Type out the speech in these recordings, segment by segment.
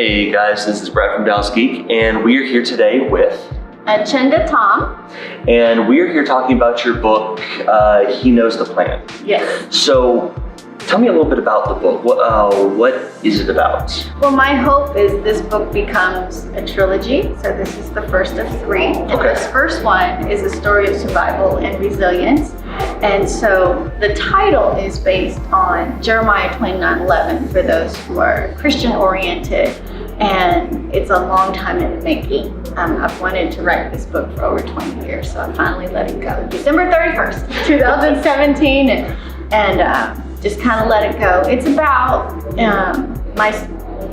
Hey guys, this is Brad from Geek, and we are here today with Chenda Tom. And we are here talking about your book, He Knows the Plan. Yes. So, tell me a little bit about the book. What is it about? Well, my hope is this book becomes a trilogy. So this is the first of 3. And this first one is a story of survival and resilience. And so the title is based on Jeremiah 29:11 for those who are Christian oriented. And it's a long time in the making. I've wanted to write this book for over 20 years, so I finally let it go. December 31st, 2017, and just kind of let it go. It's about my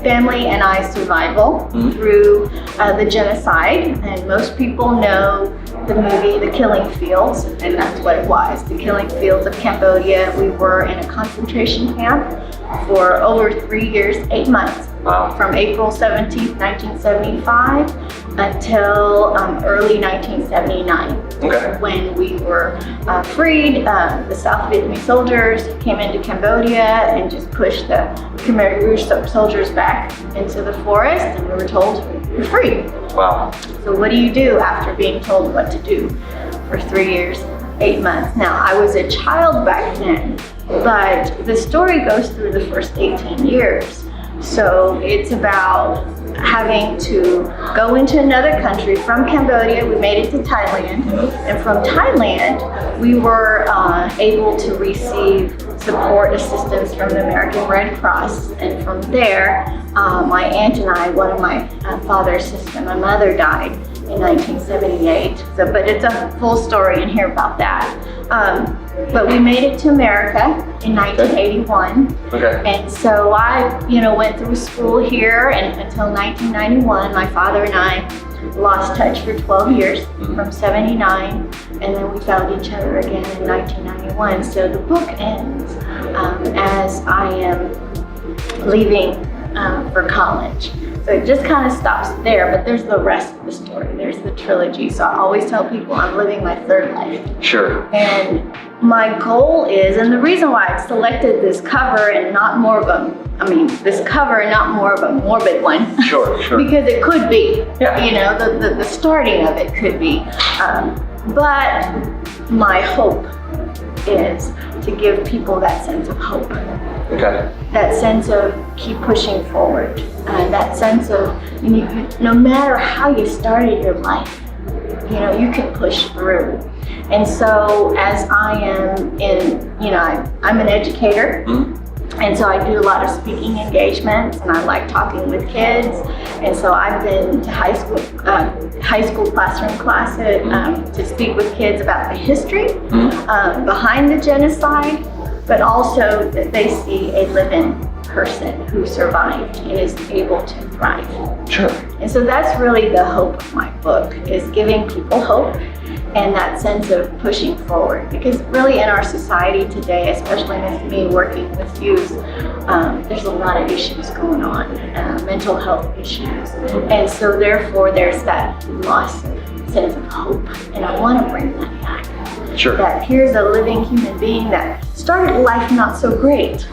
family and I's survival through the genocide, and most people know the movie The Killing Fields, and that's what it was, The Killing Fields of Cambodia. We were in a concentration camp for over 3 years, 8 months. Wow. From April 17th, 1975 until early 1979. Okay. When we were freed. The South Vietnamese soldiers came into Cambodia and just pushed the Khmer Rouge soldiers back into the forest, and we were told, you're free. Wow. So what do you do after being told what to do for 3 years, 8 months? Now, I was a child back then, but the story goes through the first 18 years. So it's about having to go into another country. From Cambodia, we made it to Thailand. And from Thailand, we were able to receive support assistance from the American Red Cross. And from there, my aunt and I, one of my father's sister, my mother died in 1978. But it's a full story in here about that. But we made it to America in 1981. Okay. And so I, went through school here, and until 1991, my father and I lost touch for 12 years, from 79, and then we found each other again in 1991. So the book ends as I am leaving for college. So it just kind of stops there, but there's the rest of the story. There's the trilogy. So I always tell people I'm living my third life. Sure. And my goal is, and the reason why I selected this cover and not more of this cover and not more of a morbid one. Sure. Because it could be, yeah. The starting of it could be. But my hope is to give people that sense of hope. Okay. That sense of keep pushing forward. That sense of no matter how you started your life, you can push through. And so as I am I'm an educator. And so I do a lot of speaking engagements, and I like talking with kids. And so I've been to high school classroom classes to speak with kids about the history behind the genocide, but also that they see a living person who survived and is able to thrive. Sure. And so that's really the hope of my book, is giving people hope and that sense of pushing forward. Because really in our society today, especially with me working with youth, there's a lot of issues going on, mental health issues. And so therefore there's that lost sense of hope. And I want to bring that back. Sure. That here's a living human being that started life not so great,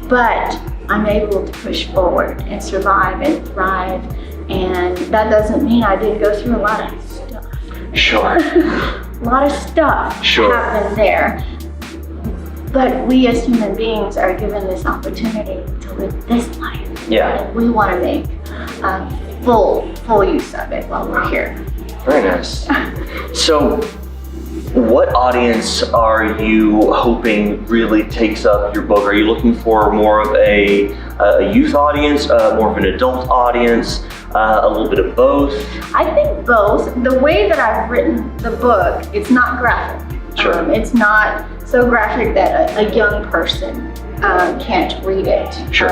but I'm able to push forward and survive and thrive. And that doesn't mean I didn't go through a lot of stuff. Sure. A lot of stuff happened there. But we as human beings are given this opportunity to live this life. Yeah. And we want to make full use of it while we're here. Very nice. So, what audience are you hoping really takes up your book? Are you looking for more of a youth audience, more of an adult audience, a little bit of both? I think both. The way that I've written the book, it's not graphic. Sure. It's not so graphic that a young person can't read it. Sure.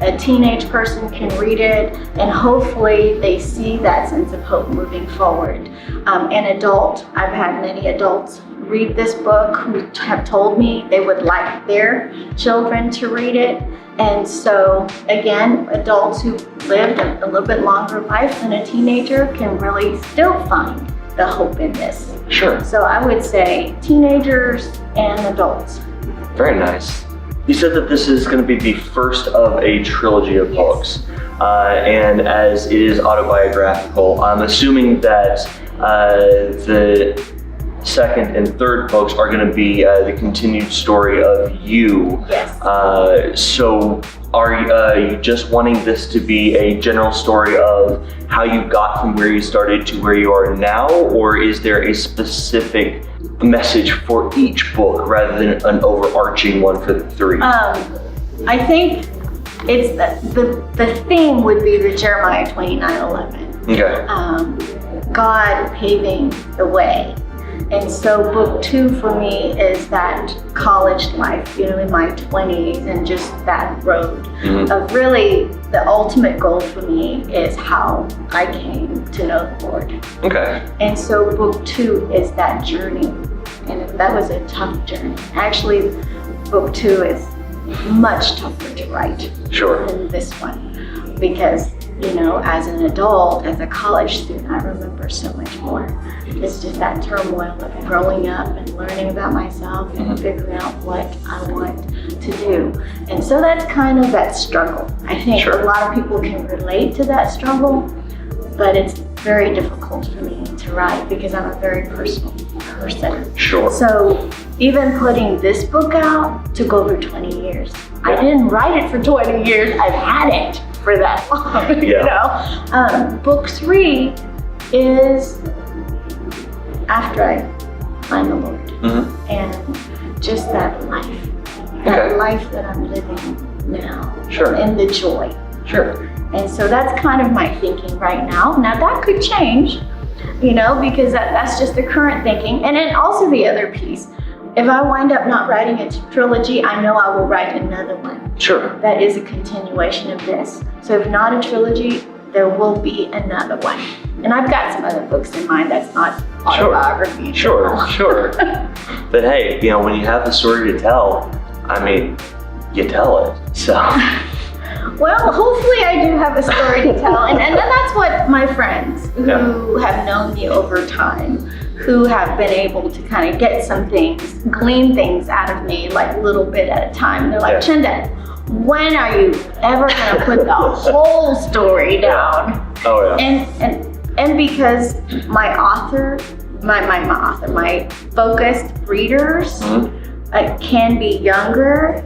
A teenage person can read it, and hopefully they see that sense of hope moving forward. An adult, I've had many adults read this book who have told me they would like their children to read it. And so, again, adults who lived a little bit longer life than a teenager can really still find the hope in this. Sure. So I would say teenagers and adults. Very nice. You said that this is going to be the first of a trilogy of books, and as it is autobiographical, I'm assuming that the second and third books are going to be the continued story of you. Yes. So are you just wanting this to be a general story of how you got from where you started to where you are now, or is there a specific message for each book rather than an overarching one for the three? I think it's the theme would be the Jeremiah 29:11. Okay. God paving the way. And so book 2 for me is that college life, in my 20s, and just that road of really the ultimate goal for me is how I came to know the Lord. Okay. And so book 2 is that journey. And that was a tough journey. Actually, book 2 is much tougher to write than this one, because as an adult, as a college student, I remember so much more. It's just that turmoil of growing up and learning about myself and figuring out what I want to do. And so that's kind of that struggle. I think a lot of people can relate to that struggle, but it's very difficult for me to write because I'm a very personal person. Sure. So even putting this book out took over 20 years. I didn't write it for 20 years. I've had it for that long, Book 3 is after I find the Lord. And just that life. That life that I'm living now. And the joy. And so that's kind of my thinking right now. Now that could change, because that's just the current thinking. And then also the other piece, if I wind up not writing a trilogy, I know I will write another one. That is a continuation of this. So if not a trilogy, there will be another one. And I've got some other books in mind that's not autobiography. But hey, when you have a story to tell, you tell it. So. Well, hopefully I do have a story to tell. And that's what my friends who have known me over time, who have been able to kind of get some things, glean things out of me, like a little bit at a time. They're like, Chenda, when are you ever going to put the whole story down? And because my focused readers can be younger,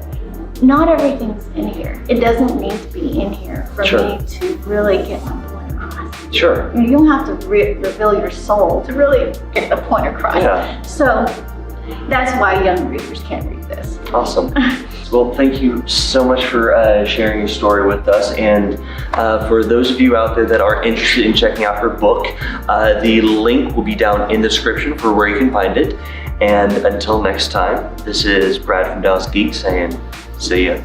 not everything's in here. It doesn't need to be in here for me to really get my point across. You don't have to reveal your soul to really get the point across. So that's why young readers can read this. Awesome. Well, thank you so much for sharing your story with us. And for those of you out there that are interested in checking out her book, the link will be down in the description for where you can find it. And until next time, this is Brad from Dallas Geek saying, see ya.